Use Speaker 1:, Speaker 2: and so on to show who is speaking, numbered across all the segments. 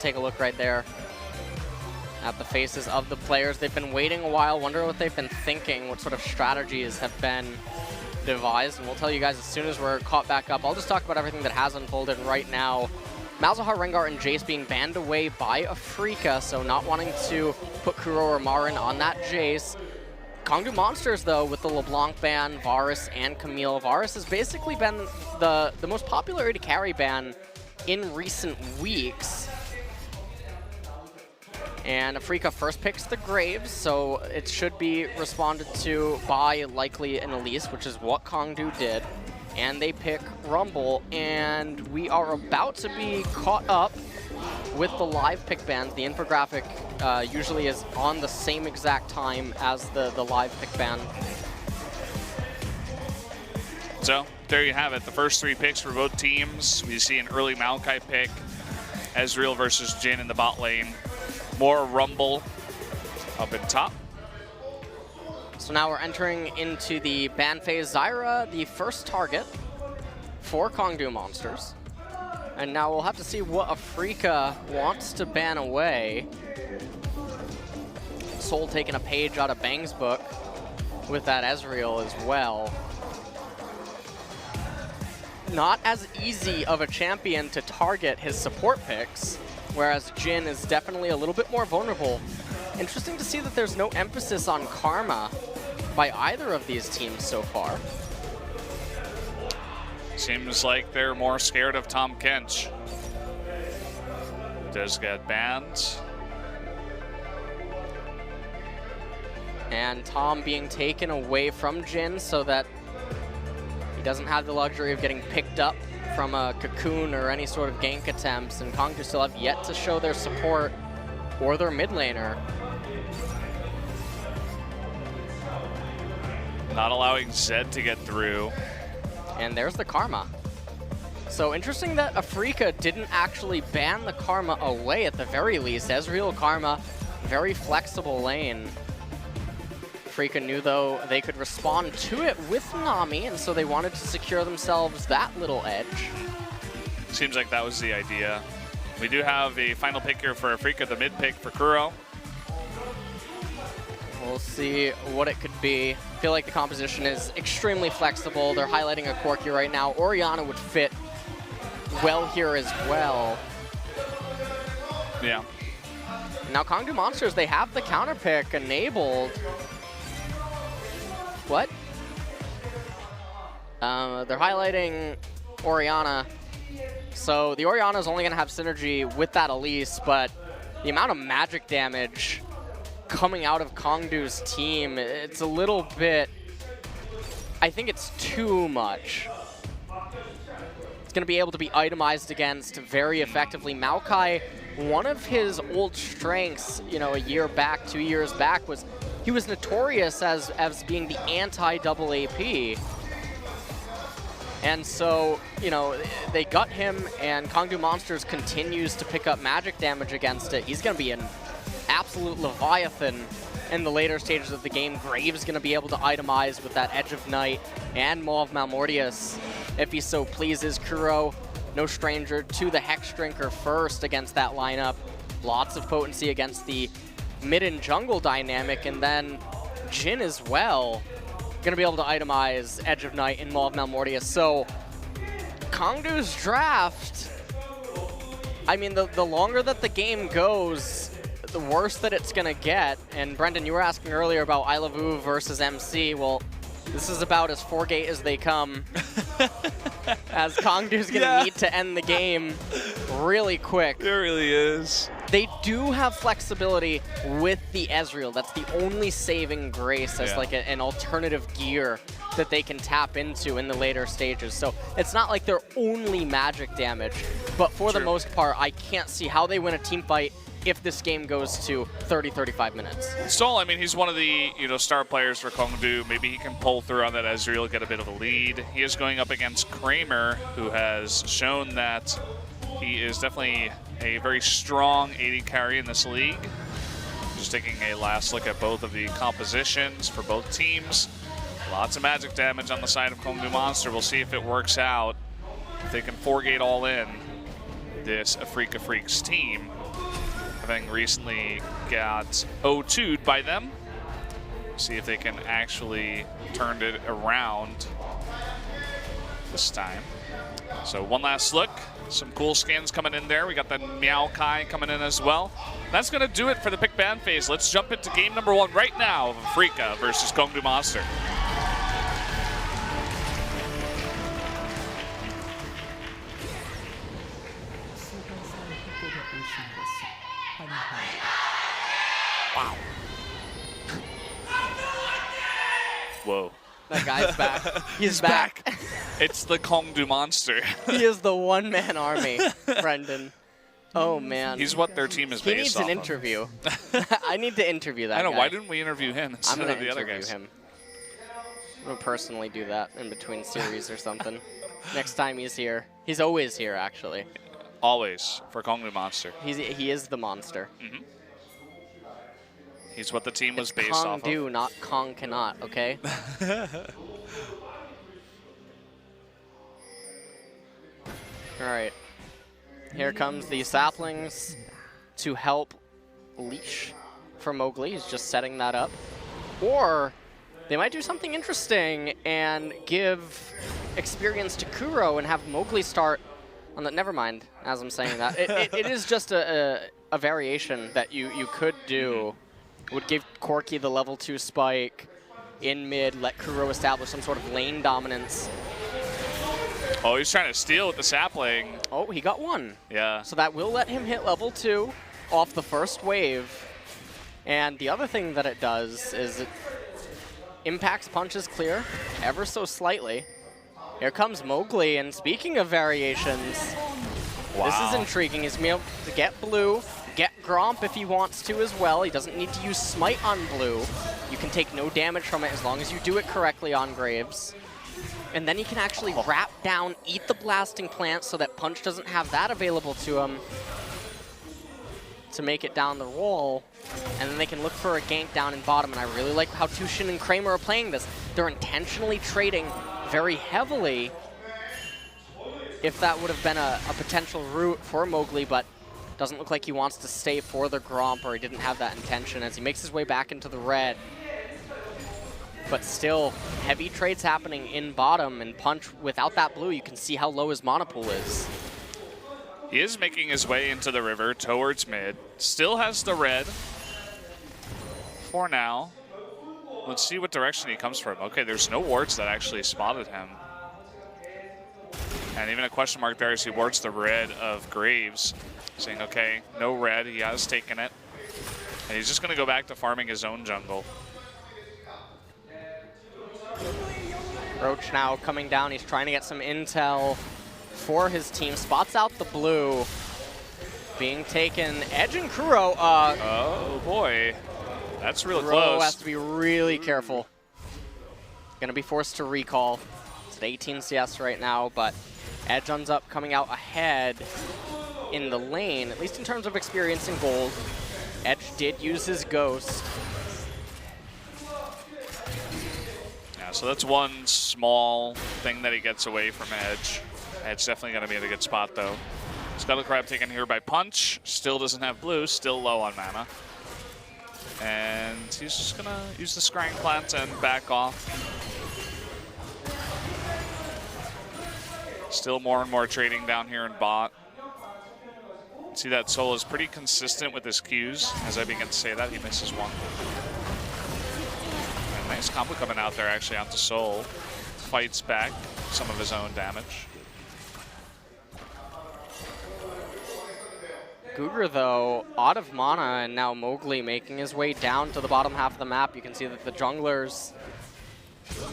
Speaker 1: Take a look right there at the faces of the players. They've been waiting a while, wonder what they've been thinking, what sort of strategies have been devised, and we'll tell you guys as soon as we're caught back up. I'll just talk about everything that has unfolded right now. Malzahar, Rengar, and Jace being banned away by Afrika, so not wanting to put Kuro or Marin on that Jace. Kongdu Monsters, though, with the LeBlanc ban, Varus, and Camille. Varus has basically been the most popular AD carry ban in recent weeks. And Afrika first picks the Graves, so it should be responded to by likely an Elise, which is what Kongdu did. And they pick Rumble, and we are about to be caught up with the live pick bans. The infographic usually is on the same exact time as the live pick ban.
Speaker 2: So there you have it, the first 3 picks for both teams. We see an early Maokai pick, Ezreal versus Jhin in the bot lane. More Rumble up in top.
Speaker 1: So now we're entering into the ban phase. Zyra, the first target for Kongdu Monsters. And now we'll have to see what Afrika wants to ban away. Soul taking a page out of Bang's book with that Ezreal as well. Not as easy of a champion to target his support picks, whereas Jhin is definitely a little bit more vulnerable. Interesting to see that there's no emphasis on Karma by either of these teams so far.
Speaker 2: Seems like they're more scared of Tom Kench. Does get banned.
Speaker 1: And Tom being taken away from Jhin so that he doesn't have the luxury of getting picked up from a Cocoon or any sort of gank attempts, and Kongdu still have yet to show their support or their mid laner.
Speaker 2: Not allowing Zed to get through.
Speaker 1: And there's the Karma. So interesting that Afrika didn't actually ban the Karma away at the very least. Ezreal Karma, very flexible lane. Afrika knew, though, they could respond to it with Nami, and so they wanted to secure themselves that little edge.
Speaker 2: Seems like that was the idea. We do have a final pick here for Afrika, the mid pick for Kuro.
Speaker 1: We'll see what it could be. I feel like the composition is extremely flexible. They're highlighting a Corki right now. Orianna would fit well here as well.
Speaker 2: Yeah.
Speaker 1: Now Kongdu Monsters, they have the counter pick enabled. What? They're highlighting Orianna. So the Orianna is only going to have synergy with that Elise, but the amount of magic damage coming out of Kongdu's team, it's a little bit, I think it's too much. It's going to be able to be itemized against very effectively. Maokai, one of his old strengths, you know, a year back, 2 years back, was he was notorious as being the anti-double AP. And so, you know, they gut him, and Kongdu Monsters continues to pick up magic damage against it. He's going to be an absolute Leviathan in the later stages of the game. Graves going to be able to itemize with that Edge of Night and Maw of Malmortius if he so pleases. Kuro, no stranger to the Hex Drinker first against that lineup. Lots of potency against the mid and jungle dynamic, and then Jhin as well. Going to be able to itemize Edge of Night and Maw of Malmortius. So Kongdu's draft, I mean, the longer that the game goes, the worse that it's going to get. And Brendan, you were asking earlier about I Love U versus MC. Well, this is about as 4-gate as they come, as Kongdu's going to need to end the game really quick.
Speaker 2: It really is.
Speaker 1: They do have flexibility with the Ezreal. That's the only saving grace as like an alternative gear that they can tap into in the later stages. So it's not like they're only magic damage, but for the most part, I can't see how they win a team fight if this game goes to 30-35 minutes.
Speaker 2: Still, I mean, he's one of the star players for Kongdu. Maybe he can pull through on that Ezreal, get a bit of a lead. He is going up against Kramer, who has shown that he is definitely a very strong AD carry in this league. Just taking a last look at both of the compositions for both teams. Lots of magic damage on the side of Kongdu Monster. We'll see if it works out. If they can 4-gate all in this Afrika Freaks team. having recently got 0-2'd by them. See if they can actually turn it around this time. So one last look. Some cool skins coming in there. We got the Meow Kai coming in as well. That's going to do it for the pick ban phase. Let's jump into game number 1 right now of Afrika versus Kongdu Monster. Wow. Whoa.
Speaker 1: That guy's back. He's back.
Speaker 2: It's the Kongdu Monster.
Speaker 1: He is the one-man army, Brendan. Oh, man.
Speaker 2: He's what their team is
Speaker 1: he
Speaker 2: based
Speaker 1: needs
Speaker 2: off
Speaker 1: an
Speaker 2: of.
Speaker 1: interview. I need to interview that
Speaker 2: I know.
Speaker 1: guy.
Speaker 2: Why didn't we interview him
Speaker 1: I'm
Speaker 2: instead
Speaker 1: going
Speaker 2: of
Speaker 1: to
Speaker 2: the other
Speaker 1: interview
Speaker 2: guys?
Speaker 1: him. I'm going to personally do that in between series or something. Next time he's here. He's always here, actually.
Speaker 2: Always for Kongdu Monster.
Speaker 1: He is the monster.
Speaker 2: Mm-hmm. He's what the team was
Speaker 1: It's
Speaker 2: based
Speaker 1: Kong
Speaker 2: off
Speaker 1: do,
Speaker 2: of.
Speaker 1: not Kong cannot, okay? All right. Here comes the saplings to help leash for Mowgli. He's just setting that up. Or they might do something interesting and give experience to Kuro and have Mowgli start on the... Never mind, as I'm saying that. It is just a variation that you could do. Would give Corki the level 2 spike in mid, let Kuro establish some sort of lane dominance.
Speaker 2: Oh, he's trying to steal with the sapling.
Speaker 1: Oh, he got one.
Speaker 2: Yeah.
Speaker 1: So that will let him hit level 2 off the first wave. And the other thing that it does is it impacts punches clear ever so slightly. Here comes Mowgli, and speaking of variations,
Speaker 2: Wow.
Speaker 1: this is intriguing. He's going to be able to get blue, get Gromp if he wants to as well. He doesn't need to use Smite on blue. You can take no damage from it as long as you do it correctly on Graves. And then he can actually wrap down, eat the blasting plant so that Punch doesn't have that available to him to make it down the wall. And then they can look for a gank down in bottom. And I really like how Tushin and Kramer are playing this. They're intentionally trading very heavily if that would have been a potential route for Mowgli, but doesn't look like he wants to stay for the Gromp, or he didn't have that intention as he makes his way back into the red. But still, heavy trades happening in bottom, and Punch, without that blue, you can see how low his mana pool is.
Speaker 2: He is making his way into the river towards mid. Still has the red for now. Let's see what direction he comes from. Okay, there's no wards that actually spotted him. And even a question mark there as he wards the red of Graves, saying, okay, no red, he has taken it. And he's just going to go back to farming his own jungle.
Speaker 1: Roach now coming down. He's trying to get some intel for his team. Spots out the blue. Being taken. Edge and Kuro.
Speaker 2: Oh, boy. That's real
Speaker 1: Kuro
Speaker 2: close.
Speaker 1: has to be really careful. Gonna be forced to recall. It's at 18 CS right now, but Edge ends up coming out ahead in the lane, at least in terms of experience and gold. Edge did use his Ghost.
Speaker 2: Yeah, so that's one small thing that he gets away from Edge. Edge definitely going to be in a good spot, though. Scuttle Crab taken here by Punch. Still doesn't have blue, still low on mana. And he's just going to use the Scrying Plant and back off. Still more and more trading down here in bot. See that Soul is pretty consistent with his Qs. As I begin to say that, he misses one. And nice combo coming out there actually onto Soul. Fights back some of his own damage.
Speaker 1: Gugur, though, out of mana, and now Mowgli making his way down to the bottom half of the map. You can see that the junglers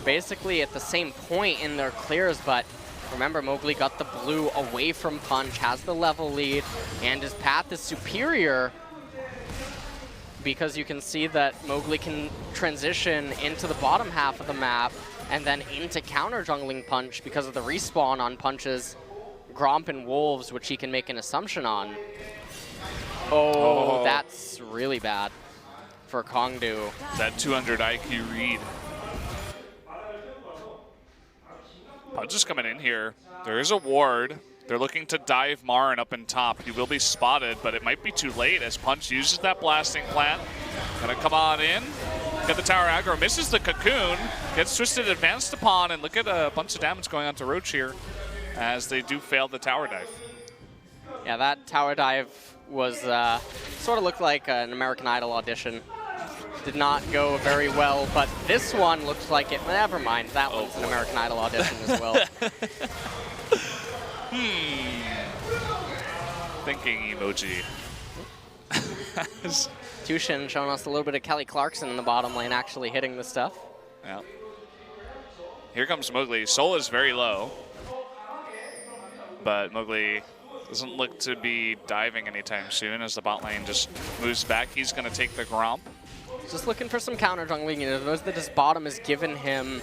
Speaker 1: basically at the same point in their clears, but remember, Mowgli got the blue away from Punch, has the level lead, and his path is superior because you can see that Mowgli can transition into the bottom half of the map and then into counter jungling Punch because of the respawn on Punch's Gromp and Wolves, which he can make an assumption on. Oh, that's really bad for Kongdu.
Speaker 2: That 200 IQ read. Punch is coming in here. There is a ward. They're looking to dive Marin up in top. He will be spotted, but it might be too late as Punch uses that blasting plant. Gonna come on in, get the tower aggro, misses the cocoon, gets twisted, advanced upon, and look at a bunch of damage going on to Roach here as they do fail the tower dive.
Speaker 1: Yeah, that tower dive was sort of looked like an American Idol audition. Did not go very well, but this one looks like it. Never mind, that one's an American Idol audition as well.
Speaker 2: Thinking emoji.
Speaker 1: Tushin showing us a little bit of Kelly Clarkson in the bottom lane, actually hitting the stuff.
Speaker 2: Yeah. Here comes Mowgli. Soul is very low, but Mowgli doesn't look to be diving anytime soon as the bot lane just moves back. He's going to take the Gromp.
Speaker 1: Just looking for some counter jungling. You know, knows that his bottom has given him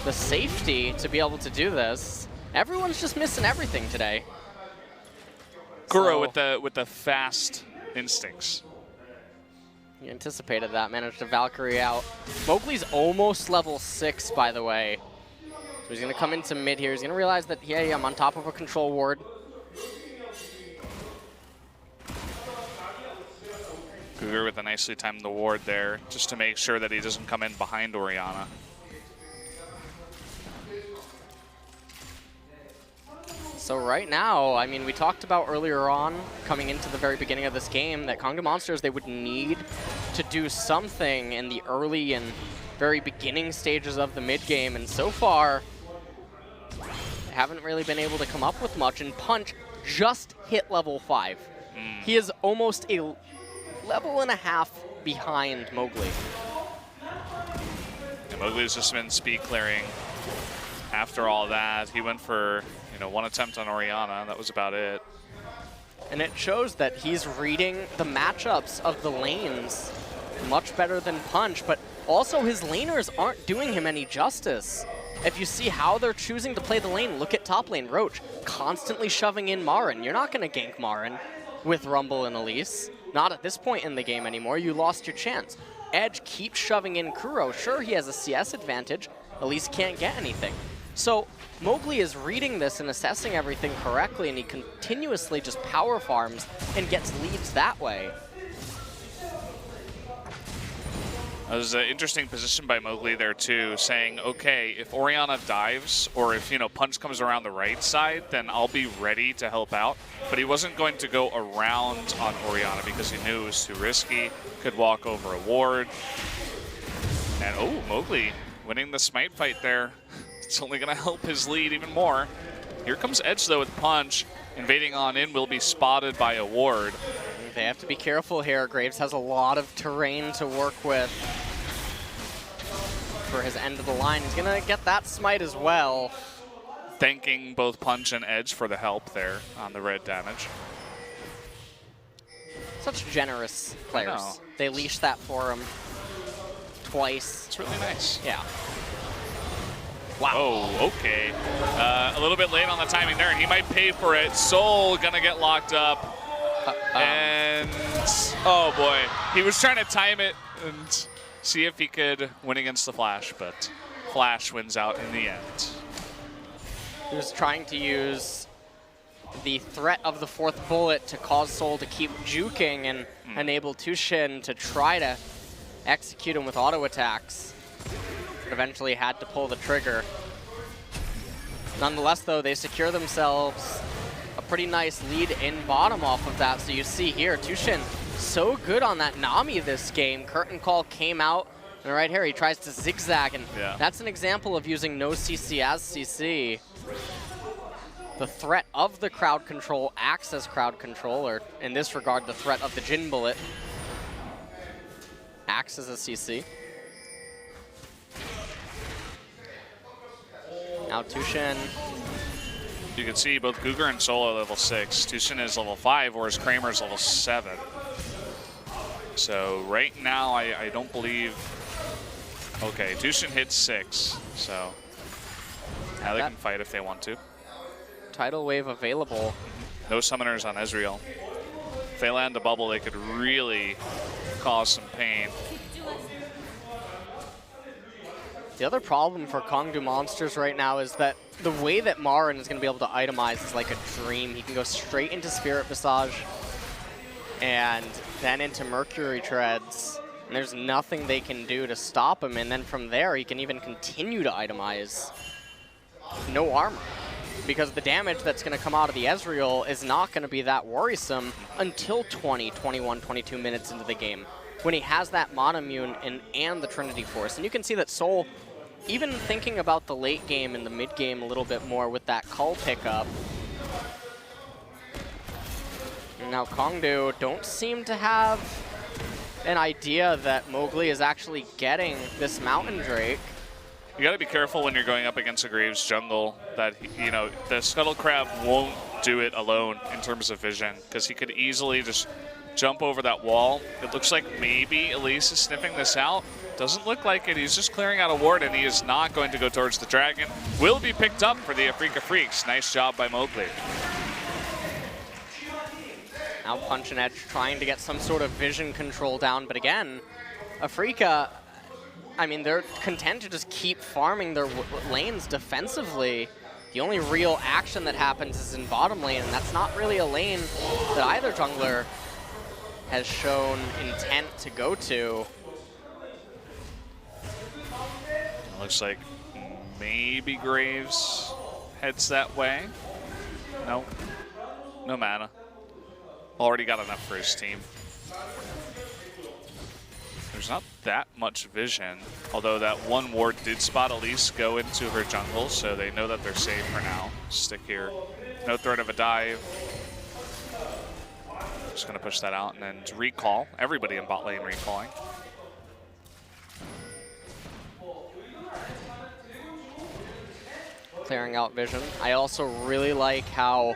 Speaker 1: the safety to be able to do this. Everyone's just missing everything today.
Speaker 2: Kuro with the fast instincts.
Speaker 1: He anticipated that, managed to Valkyrie out. Mowgli's almost level 6, by the way. So he's going to come into mid here. He's going to realize that, hey, I'm on top of a control ward.
Speaker 2: Cougar with a nicely timed the ward there, just to make sure that he doesn't come in behind Orianna.
Speaker 1: So right now, I mean, we talked about earlier on, coming into the very beginning of this game, that Kongdoo Monsters, they would need to do something in the early and very beginning stages of the mid game, and so far, they haven't really been able to come up with much, and Punch just hit level 5. He is almost a level and a half behind Mowgli.
Speaker 2: And Mowgli's just been speed clearing after all that. He went for, one attempt on Orianna, that was about it.
Speaker 1: And it shows that he's reading the matchups of the lanes much better than Punch, but also his laners aren't doing him any justice. If you see how they're choosing to play the lane, look at top lane. Roach constantly shoving in Marin. You're not going to gank Marin with Rumble and Elise. Not at this point in the game anymore. You lost your chance. Edge keeps shoving in Kuro. Sure, he has a CS advantage. Elise can't get anything. So Mowgli is reading this and assessing everything correctly, and he continuously just power farms and gets leads that way.
Speaker 2: That was an interesting position by Mowgli there too, saying, okay, if Orianna dives or if, Punch comes around the right side, then I'll be ready to help out. But he wasn't going to go around on Orianna because he knew it was too risky, could walk over a ward. And oh, Mowgli winning the smite fight there. It's only going to help his lead even more. Here comes Edge though with Punch. Invading on in, will be spotted by a ward.
Speaker 1: They have to be careful here. Graves has a lot of terrain to work with for his end of the line. He's going to get that smite as well.
Speaker 2: Thanking both Punch and Edge for the help there on the red damage.
Speaker 1: Such generous players. They leash that for him twice.
Speaker 2: It's really nice.
Speaker 1: Yeah. Wow.
Speaker 2: Oh, okay. A little bit late on the timing there, and he might pay for it. Soul going to get locked up. And, oh boy, he was trying to time it and see if he could win against the Flash, but Flash wins out in the end.
Speaker 1: He was trying to use the threat of the 4th bullet to cause Soul to keep juking and enable Tushin to try to execute him with auto attacks. But eventually had to pull the trigger. Nonetheless, though, they secure themselves a pretty nice lead in bottom off of that. So you see here, Tushin so good on that Nami this game. Curtain Call came out, and right here he tries to zigzag, and that's an example of using no CC as CC. The threat of the crowd control acts as crowd control, or in this regard, the threat of the Jin Bullet acts as a CC. Now Tushin.
Speaker 2: You can see both Cougar and Soul are level 6. Tushin is level 5, whereas Kramer's level 7. So right now, I don't believe... Okay, Tushin hits 6, so now they can fight if they want to.
Speaker 1: Tidal Wave available.
Speaker 2: No summoners on Ezreal. If they land a bubble, they could really cause some pain.
Speaker 1: The other problem for Kongdu Monsters right now is that the way that Marin is going to be able to itemize is like a dream. He can go straight into Spirit Visage and then into Mercury Treads. And there's nothing they can do to stop him. And then from there, he can even continue to itemize. No armor. Because the damage that's going to come out of the Ezreal is not going to be that worrisome until 20, 21, 22 minutes into the game, when he has that Monomune and the Trinity Force. And you can see that Soul, even thinking about the late game and the mid game a little bit more with that Cull pickup. And now Kongdu don't seem to have an idea that Mowgli is actually getting this Mountain Drake.
Speaker 2: You got to be careful when you're going up against a Graves jungle that, you know, the Scuttle Crab won't do it alone in terms of vision, because he could easily just jump over that wall. It looks like maybe Elise is sniffing this out. Doesn't look like it. He's just clearing out a ward, and he is not going to go towards the dragon. Will be picked up for the Afrika Freaks. Nice job by Mowgli.
Speaker 1: Now Punch and Edge trying to get some sort of vision control down, but again, Afrika, I mean, they're content to just keep farming their lanes defensively. The only real action that happens is in bottom lane, and that's not really a lane that either jungler has shown intent to go to.
Speaker 2: Looks like maybe Graves heads that way. No, no mana. Already got enough for his team. There's not that much vision, although that one ward did spot Elise go into her jungle, so they know that they're safe for now. Stick here. No threat of a dive. Just going to push that out and then recall. Everybody in bot lane recalling.
Speaker 1: Clearing out vision. I also really like how,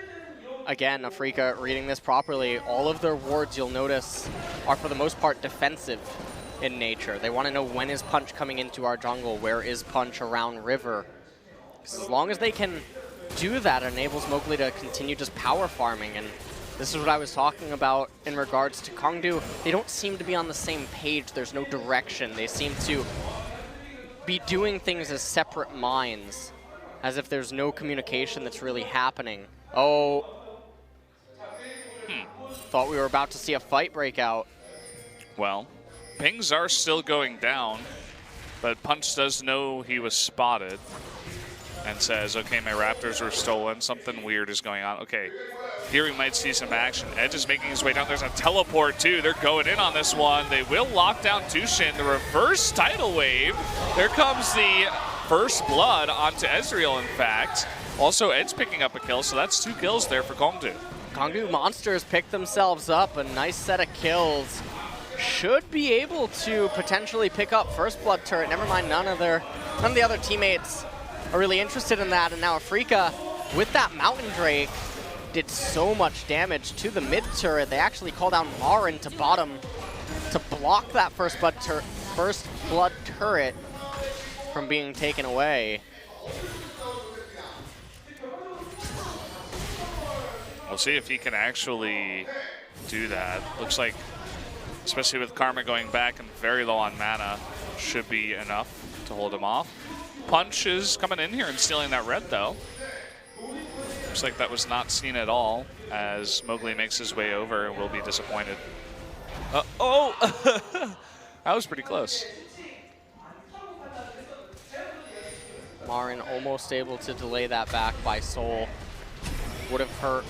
Speaker 1: again, Afrika reading this properly, all of their wards, you'll notice, are for the most part defensive in nature. They want to know, when is Punch coming into our jungle? Where is Punch around river? Because as long as they can do that, it enables Mowgli to continue just power farming. And this is what I was talking about in regards to Kongdu. They don't seem to be on the same page. There's no direction. They seem to be doing things as separate minds, as if there's no communication that's really happening. Oh. Thought we were about to see a fight break out.
Speaker 2: Well, pings are still going down, but Punch does know he was spotted and says, okay, my Raptors were stolen. Something weird is going on. Okay, here we might see some action. Edge is making his way down. There's a teleport, too. They're going in on this one. They will lock down Tushin. The reverse tidal wave. There comes the first blood onto Ezreal, in fact. Also, Edge picking up a kill, so that's 2 kills there for Kongdu.
Speaker 1: Kongdu Monsters pick themselves up. A nice set of kills. Should be able to potentially pick up first blood turret. Never mind, none of the other teammates are really interested in that. And now Afrika, with that Mountain Drake, did so much damage to the mid turret. They actually call down Marin to bottom to block that first blood turret from being taken away.
Speaker 2: We'll see if he can actually do that. Looks like, especially with Karma going back and very low on mana, should be enough to hold him off. Punch is coming in here and stealing that red, though. Looks like that was not seen at all as Mowgli makes his way over and will be disappointed. Oh! That was pretty close.
Speaker 1: Marin almost able to delay that back by Soul. Would have hurt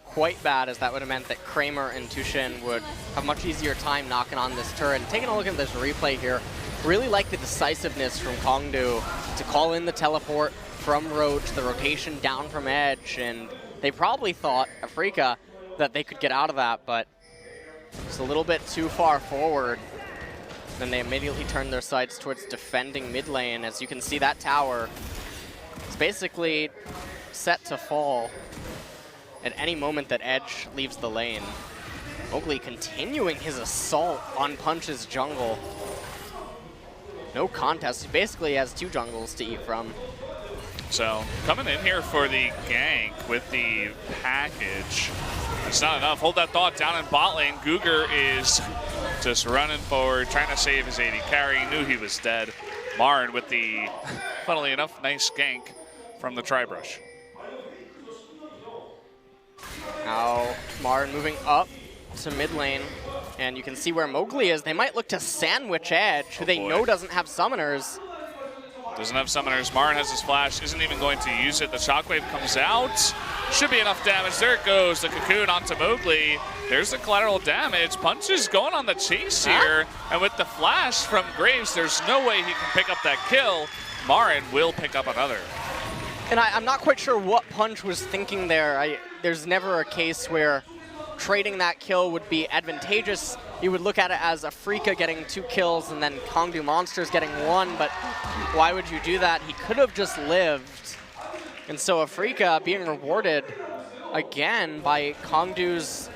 Speaker 1: quite bad, as that would have meant that Kramer and Tushin would have much easier time knocking on this turret. And taking a look at this replay here, really like the decisiveness from Kongdu to call in the teleport from Roach, the rotation down from Edge, and they probably thought, Afrika, that they could get out of that, but it's a little bit too far forward. Then they immediately turned their sights towards defending mid lane. As you can see, that tower is basically set to fall at any moment that Edge leaves the lane. Mowgli continuing his assault on Punch's jungle. No contest. He basically has 2 jungles to eat from.
Speaker 2: So coming in here for the gank with the package. It's not enough. Hold that thought down in bot lane. Guger is just running forward, trying to save his AD carry. He knew he was dead. Marin with the, funnily enough, nice gank from the Tri-Brush.
Speaker 1: Now Marin moving up to mid lane, and you can see where Mowgli is. They might look to sandwich Edge, who they know doesn't have summoners.
Speaker 2: Doesn't have summoners. Marin has his flash, isn't even going to use it. The shockwave comes out. Should be enough damage. There it goes. The cocoon onto Mowgli. There's the collateral damage. Punch is going on the chase here. And with the flash from Graves, there's no way he can pick up that kill. Marin will pick up another.
Speaker 1: And I'm not quite sure what Punch was thinking there. There's never a case where trading that kill would be advantageous. You would look at it as Afrika getting 2 kills and then Kongdu Monsters getting 1, but why would you do that? He could have just lived. And so Afrika being rewarded again by Kongdu's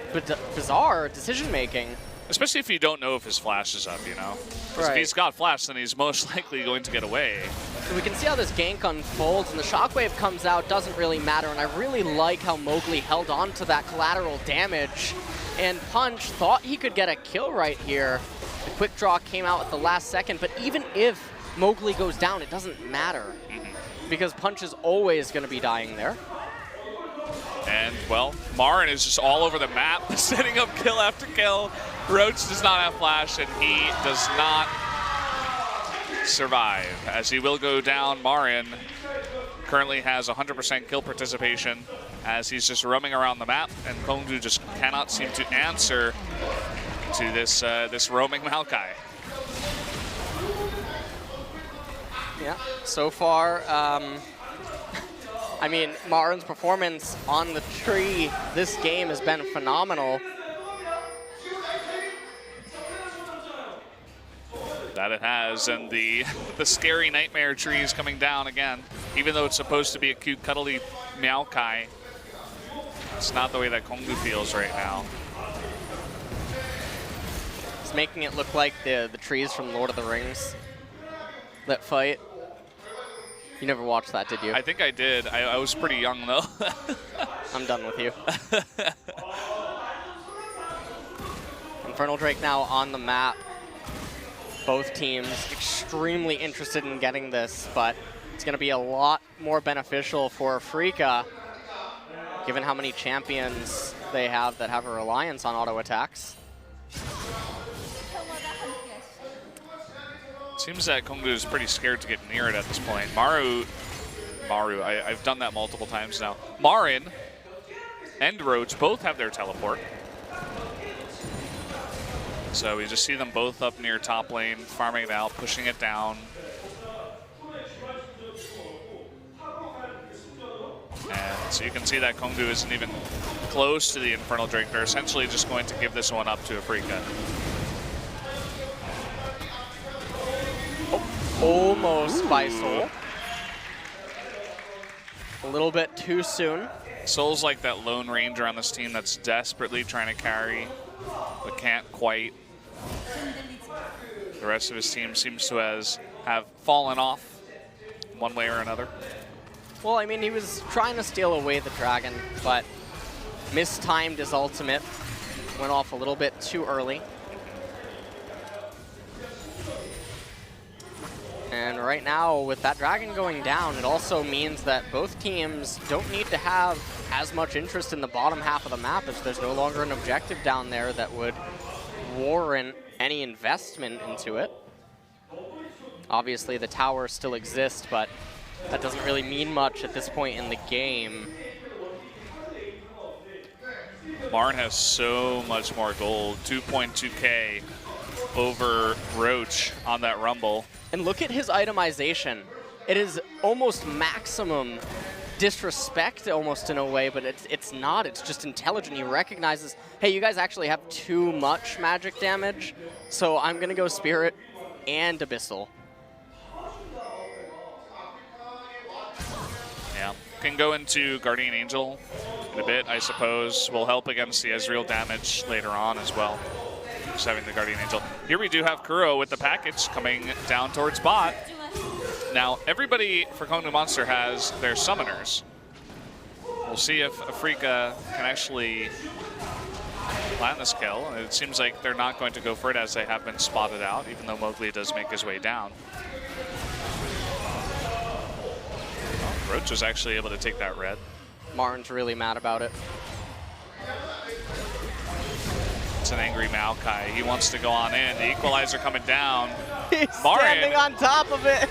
Speaker 1: bizarre decision-making.
Speaker 2: Especially if you don't know if his flash is up, you know? Because if he's got flash, then he's most likely going to get away.
Speaker 1: So we can see how this gank unfolds, and the shockwave comes out, doesn't really matter, and I really like how Mowgli held on to that collateral damage, and Punch thought he could get a kill right here. The quick draw came out at the last second, but even if Mowgli goes down, it doesn't matter, because Punch is always going to be dying there.
Speaker 2: And, well, Marin is just all over the map, setting up kill after kill. Roach does not have flash, and he does not survive, as he will go down. Marin currently has 100% kill participation, as he's just roaming around the map, and Kongdu just cannot seem to answer to this this roaming Maokai.
Speaker 1: Yeah, so far, I mean, Marin's performance on the tree this game has been phenomenal.
Speaker 2: That it has, and the scary nightmare tree is coming down again. Even though it's supposed to be a cute, cuddly Maokai, it's not the way that Kongdu feels right now.
Speaker 1: It's making it look like the trees from Lord of the Rings that fight. You never watched that, did you?
Speaker 2: I think I did. I was pretty young, though.
Speaker 1: I'm done with you. Infernal Drake now on the map. Both teams extremely interested in getting this, but it's going to be a lot more beneficial for Afrika, given how many champions they have that have a reliance on auto attacks.
Speaker 2: Seems that Kongdu is pretty scared to get near it at this point. Maru, I've done that multiple times now. Marin and Roach both have their teleport. So we just see them both up near top lane, farming it out, pushing it down. And so you can see that Kongdu isn't even close to the Infernal Drake. They're essentially just going to give this one up to Afrika.
Speaker 1: Almost by Soul. A little bit too soon.
Speaker 2: Soul's like that lone ranger on this team that's desperately trying to carry, but can't quite. The rest of his team seems to have fallen off one way or another.
Speaker 1: Well, I mean, he was trying to steal away the dragon, but mistimed his ultimate. Went off a little bit too early. And right now, with that dragon going down, it also means that both teams don't need to have as much interest in the bottom half of the map, as there's no longer an objective down there that would warrant any investment into it. Obviously, the tower still exists, but that doesn't really mean much at this point in the game.
Speaker 2: Marin has so much more gold, 2.2K over Roach on that Rumble.
Speaker 1: And look at his itemization. It is almost maximum disrespect, almost in a way, but it's not. It's just intelligent. He recognizes, hey, you guys actually have too much magic damage, so I'm going to go Spirit and Abyssal.
Speaker 2: Yeah, can go into Guardian Angel in a bit, I suppose. Will help against the Ezreal damage later on as well. Just having the Guardian Angel. Here we do have Kuro with the package coming down towards bot. Now, everybody for Kongdu Monster has their summoners. We'll see if Afrika can actually land this kill. It seems like they're not going to go for it, as they have been spotted out, even though Mowgli does make his way down. Roach was actually able to take that red.
Speaker 1: Martin's really mad about it.
Speaker 2: It's an angry Maokai. He wants to go on in. The equalizer coming down.
Speaker 1: He's standing on top of it.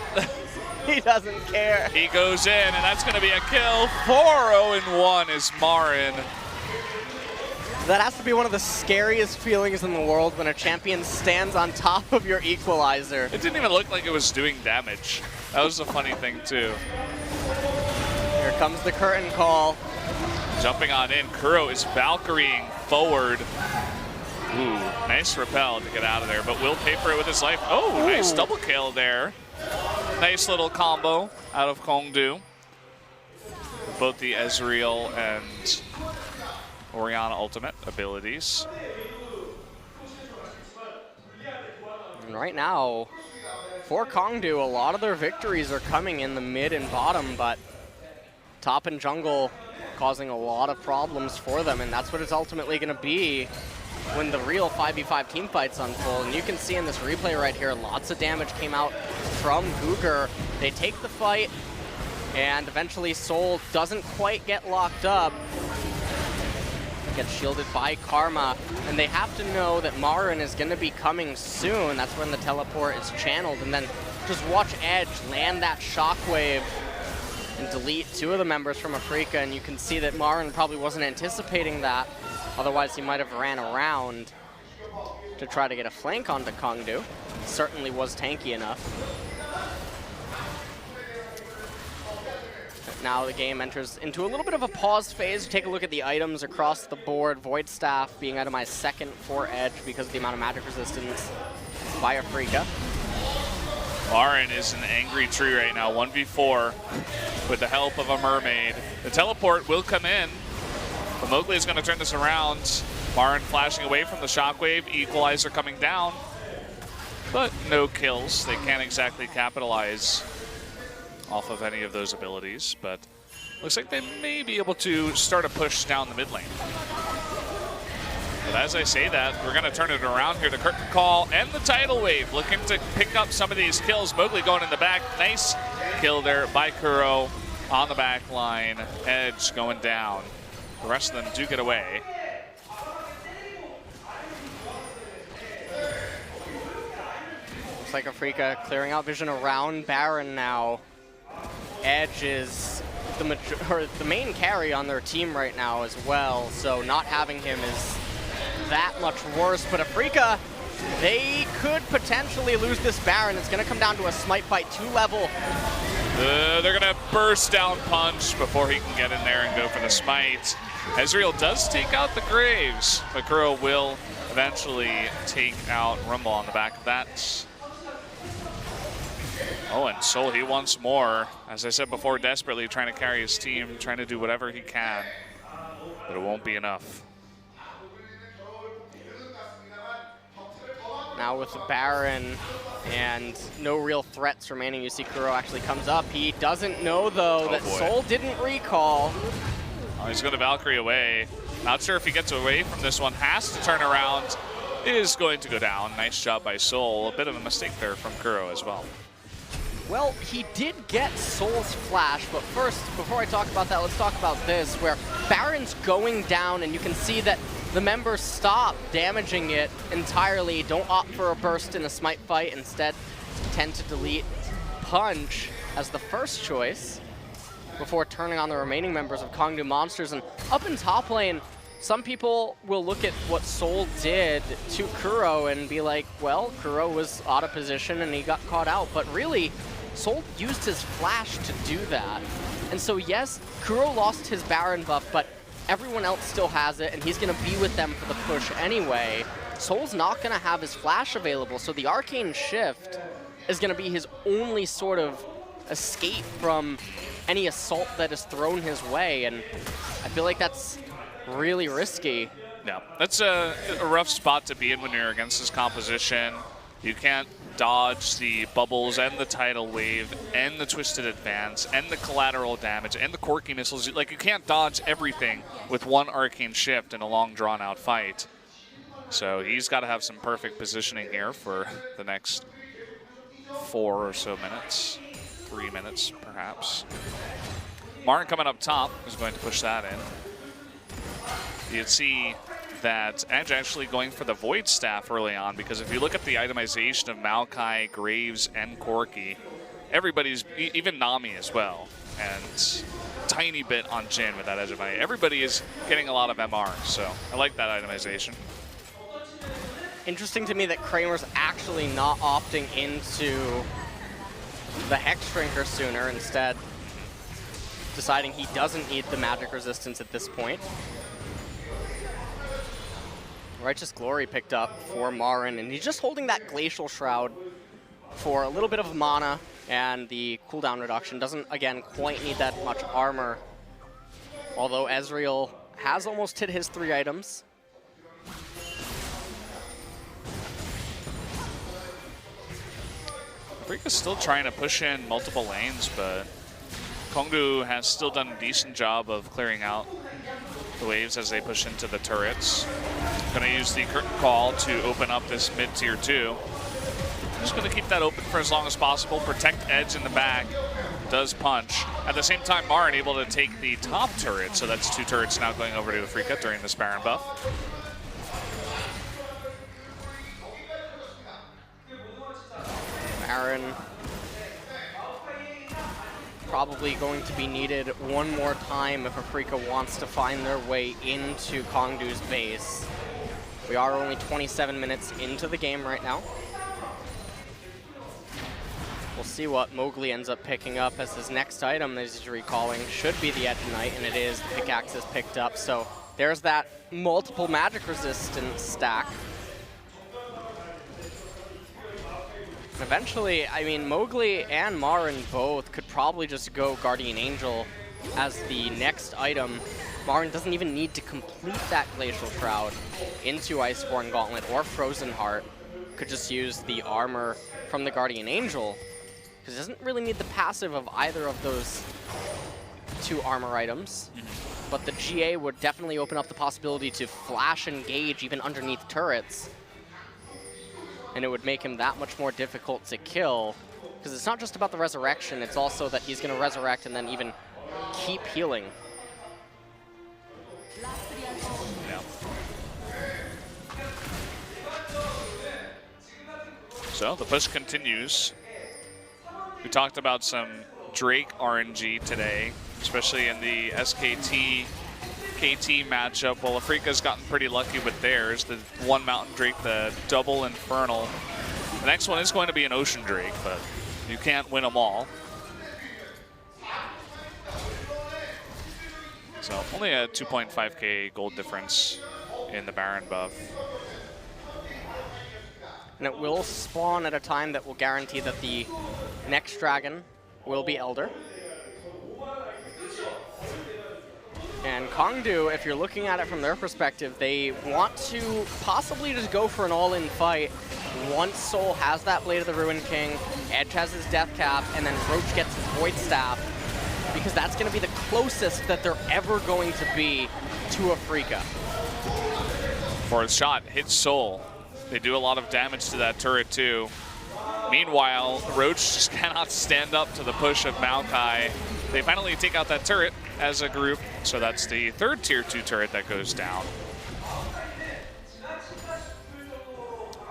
Speaker 1: He doesn't care.
Speaker 2: He goes in, and that's going to be a kill. 4-0-1 is Marin.
Speaker 1: That has to be one of the scariest feelings in the world when a champion stands on top of your equalizer.
Speaker 2: It didn't even look like it was doing damage. That was the funny thing, too.
Speaker 1: Here comes the curtain call.
Speaker 2: Jumping on in. Kuro is Valkyrieing forward. Ooh, nice repel to get out of there, but will pay for it with his life. Oh, nice double kill there. Nice little combo out of Kongdu. Both the Ezreal and Orianna ultimate abilities.
Speaker 1: And right now, for Kongdu, a lot of their victories are coming in the mid and bottom, but top and jungle causing a lot of problems for them, and that's what it's ultimately going to be when the real 5v5 team fights unfold. And you can see in this replay right here, lots of damage came out from Guger. They take the fight, and eventually Soul doesn't quite get locked up. Gets shielded by Karma, and they have to know that Marin is going to be coming soon. That's when the teleport is channeled, and then just watch Edge land that shockwave and delete two of the members from Afrika, and you can see that Marin probably wasn't anticipating that. Otherwise, he might have ran around to try to get a flank onto Kongdu. Certainly was tanky enough. Now the game enters into a little bit of a pause phase. Take a look at the items across the board. Void Staff being itemized second for Edge because of the amount of magic resistance by Afrika.
Speaker 2: Marin is an angry tree right now, 1v4 with the help of a mermaid. The teleport will come in, but Mowgli is going to turn this around. Marin flashing away from the shockwave, equalizer coming down, but no kills. They can't exactly capitalize off of any of those abilities, but looks like they may be able to start a push down the mid lane. But as I say that, we're going to turn it around here. The curtain call and the tidal wave looking to pick up some of these kills. Mowgli going in the back. Nice kill there by Kuro on the back line. Edge going down. The rest of them do get away.
Speaker 1: Looks like Afrika clearing out vision around Baron now. Edge is the main carry on their team right now as well, so not having him is that much worse. But Afrika, they could potentially lose this Baron. It's going to come down to a smite fight 2 level.
Speaker 2: They're going to burst down punch before he can get in there and go for the smite. Ezreal does take out the Graves, but Kuro will eventually take out Rumble on the back of that. Oh, and Soul, he wants more. As I said before, desperately trying to carry his team, trying to do whatever he can, but it won't be enough.
Speaker 1: Now with the Baron and no real threats remaining, you see Kuro actually comes up. He doesn't know, though, that Soul didn't recall.
Speaker 2: Oh, he's going to Valkyrie away. Not sure if he gets away from this one. Has to turn around. Is going to go down. Nice job by Soul. A bit of a mistake there from Kuro as well.
Speaker 1: Well, he did get Soul's flash, but first, before I talk about that, let's talk about this, where Baron's going down, and you can see that the members stop damaging it entirely, don't opt for a burst in a smite fight, instead tend to delete Punch as the first choice before turning on the remaining members of Kongdu Monsters. And up in top lane, some people will look at what Soul did to Kuro and be like, well, Kuro was out of position and he got caught out, but really, Soul used his flash to do that. And so yes, Kuro lost his Baron buff, but everyone else still has it, and he's going to be with them for the push anyway. Soul's not going to have his flash available, so the Arcane Shift is going to be his only sort of escape from any assault that is thrown his way, and I feel like that's really risky.
Speaker 2: Yeah, that's a rough spot to be in when you're against this composition. You can't dodge the bubbles and the tidal wave and the twisted advance and the collateral damage and the quirky missiles. Like, you can't dodge everything with one arcane shift in a long drawn out fight. So he's got to have some perfect positioning here for the next 4 or so minutes, 3 minutes perhaps. Martin coming up top is going to push that in. You'd see that Edge actually going for the Void Staff early on, because if you look at the itemization of Maokai, Graves, and Corki, everybody's, even Nami as well, and tiny bit on Jin with that Edge of Money. Everybody is getting a lot of MR, so I like that itemization.
Speaker 1: Interesting to me that Kramer's actually not opting into the Hex Shrinker sooner, instead deciding he doesn't need the magic resistance at this point. Righteous Glory picked up for Marin, and he's just holding that Glacial Shroud for a little bit of mana, and the cooldown reduction doesn't, again, quite need that much armor, although Ezreal has almost hit his 3 items.
Speaker 2: Afrika's still trying to push in multiple lanes, but Kongdu has still done a decent job of clearing out the waves as they push into the turrets. Going to use the Curtain Call to open up this mid-tier 2. Just going to keep that open for as long as possible. Protect Edge in the back. Does punch. At the same time, Marin able to take the top turret, so that's 2 turrets now going over to Afrika during this Baron buff.
Speaker 1: Baron probably going to be needed one more time if Afrika wants to find their way into Kongdu's base. We are only 27 minutes into the game right now. We'll see what Mowgli ends up picking up as his next item that he's recalling. Should be the Edge Knight, and it is. The pickaxe is picked up, so there's that multiple magic resistance stack. Eventually, I mean, Mowgli and Marin both could probably just go Guardian Angel as the next item. Marin doesn't even need to complete that Glacial Shroud into Iceborne Gauntlet or Frozen Heart. Could just use the armor from the Guardian Angel, because it doesn't really need the passive of either of those 2 armor items. But the GA would definitely open up the possibility to flash engage even underneath turrets, and it would make him that much more difficult to kill, because it's not just about the resurrection, it's also that he's going to resurrect and then even keep healing.
Speaker 2: Yeah. So the push continues. We talked about some Drake RNG today, especially in the SKT KT matchup. Well, Afrika's gotten pretty lucky with theirs. The 1 Mountain Drake, the double Infernal. The next one is going to be an Ocean Drake, but you can't win them all. So only a 2.5k gold difference in the Baron buff.
Speaker 1: And it will spawn at a time that will guarantee that the next dragon will be Elder. And Kongdu, if you're looking at it from their perspective, they want to possibly just go for an all-in fight once Soul has that Blade of the Ruin King, Edge has his Death Cap, and then Roach gets his Void Staff, because that's going to be the closest that they're ever going to be to Afrika.
Speaker 2: Fourth shot hits Soul. They do a lot of damage to that turret too. Meanwhile, Roach just cannot stand up to the push of Maokai. They finally take out that turret as a group, so that's the 3rd tier 2 turret that goes down.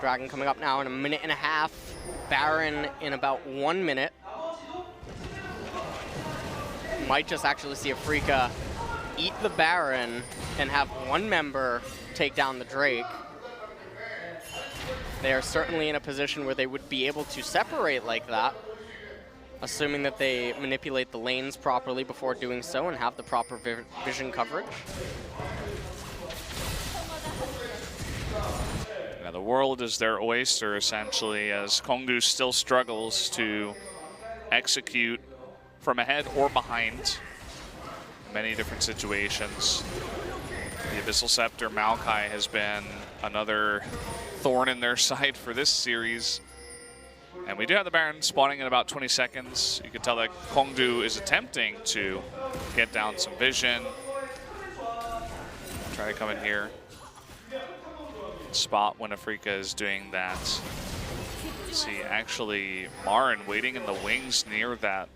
Speaker 1: Dragon coming up now in a minute and a half. Baron in about 1 minute. Might just actually see Afrika eat the Baron and have 1 member take down the Drake. They are certainly in a position where they would be able to separate like that, assuming that they manipulate the lanes properly before doing so and have the proper vision coverage.
Speaker 2: Yeah, the world is their oyster, essentially, as Kongdu still struggles to execute from ahead or behind in many different situations. The Abyssal Scepter Maokai has been another thorn in their side for this series. And we do have the Baron spawning in about 20 seconds. You can tell that Kongdu is attempting to get down some vision. Try to come in here. Spot when Afrika is doing that. See, actually, Marin waiting in the wings near that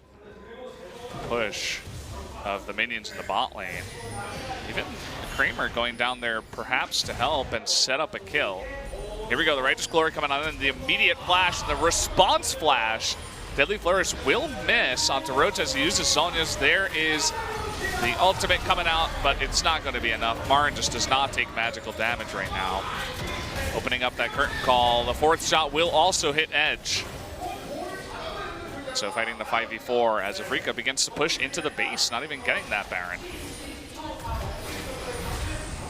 Speaker 2: push. of the minions in the bot lane. Even Kramer going down there perhaps to help and set up a kill. Here we go, the Righteous Glory coming on in, the immediate flash, the response flash. Deadly Flourish will miss onto Roach as he uses Zhonya's. There is the ultimate coming out, but it's not going to be enough. Marin just does not take magical damage right now. Opening up that curtain call. The fourth shot will also hit Edge. So fighting the 5v4 as Afrika begins to push into the base, not even getting that Baron.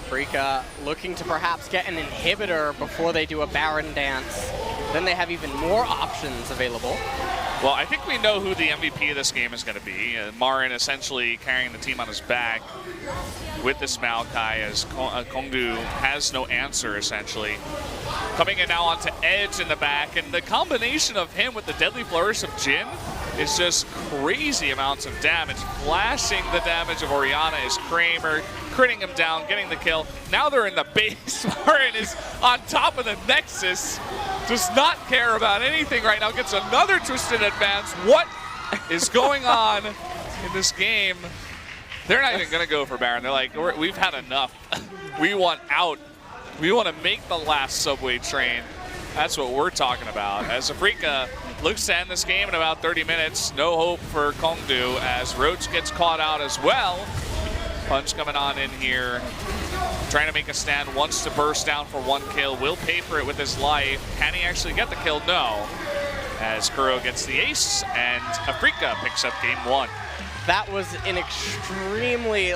Speaker 1: Afrika looking to perhaps get an inhibitor before they do a Baron dance. Then they have even more options available.
Speaker 2: Well, I think we know who the MVP of this game is going to be. Marin essentially carrying the team on his back with this Maokai as Kongdu has no answer, essentially. Coming in now onto Edge in the back, and the combination of him with the Deadly Flourish of Jhin is just crazy amounts of damage. Flashing the damage of Orianna is Kramer, critting him down, getting the kill. Now they're in the base. Marin is on top of the Nexus. Does not care about anything right now. Gets another twisted advance. What is going on in this game? They're not even going to go for Baron. They're like, we've had enough. We want out. We want to make the last subway train. That's what we're talking about. As Afrika looks to end this game in about 30 minutes. No hope for Kongdu as Roach gets caught out as well. Punch coming on in here. Trying to make a stand, wants to burst down for one kill. Will pay for it with his life. Can he actually get the kill? No. As Kuro gets the ace and Afrika picks up game one.
Speaker 1: That was an extremely